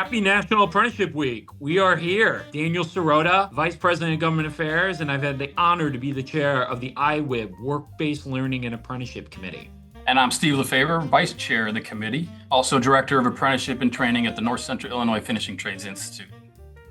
happy National Apprenticeship Week. We are here. Daniel Sirota, Vice President of Government Affairs, and I've had the honor to be the chair of the IWIB, Work-Based Learning and Apprenticeship Committee. And I'm Steve Lefevre, Vice Chair of the committee, also Director of Apprenticeship and Training at the North Central Illinois Finishing Trades Institute.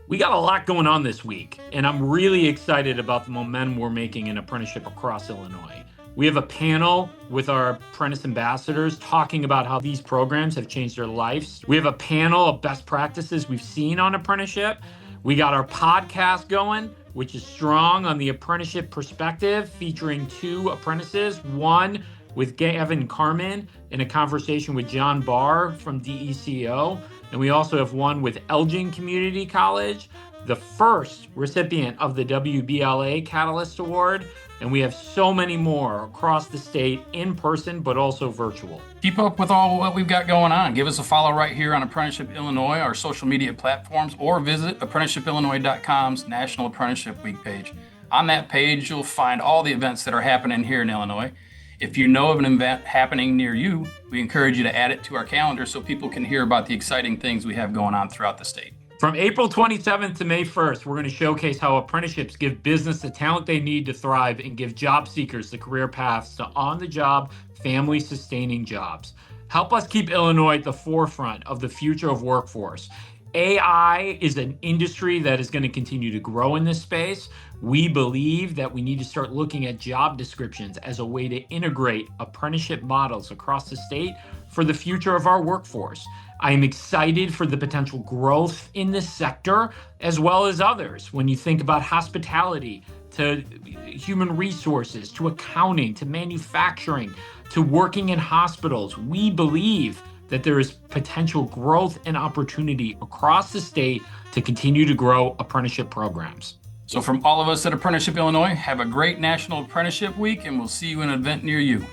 We got a lot going on this week, and I'm really excited about the momentum we're making in apprenticeship across Illinois. We have a panel with our apprentice ambassadors talking about how these programs have changed their lives. We have a panel of best practices we've seen on apprenticeship. We got our podcast going, which is strong on the apprenticeship perspective, featuring two apprentices, one with Gavin Carmen in a conversation with John Barr from DECO. And we also have one with Elgin Community College, the first recipient of the WBLA Catalyst Award. And we have so many more across the state, in person, but also virtual. Keep up with all what we've got going on. Give us a follow right here on Apprenticeship Illinois, our social media platforms, or visit apprenticeshipillinois.com's National Apprenticeship Week page. On that page, you'll find all the events that are happening here in Illinois. If you know of an event happening near you, we encourage you to add it to our calendar so people can hear about the exciting things we have going on throughout the state. From April 27th to May 1st, we're going to showcase how apprenticeships give business the talent they need to thrive and give job seekers the career paths to on-the-job, family-sustaining jobs. Help us keep Illinois at the forefront of the future of workforce. AI is an industry that is going to continue to grow in this space. We believe that we need to start looking at job descriptions as a way to integrate apprenticeship models across the state for the future of our workforce. I am excited for the potential growth in this sector as well as others. When you think about hospitality, to human resources, to accounting, to manufacturing, to working in hospitals, we believe that there is potential growth and opportunity across the state to continue to grow apprenticeship programs. So from all of us at Apprenticeship Illinois, have a great National Apprenticeship Week, and we'll see you in an event near you.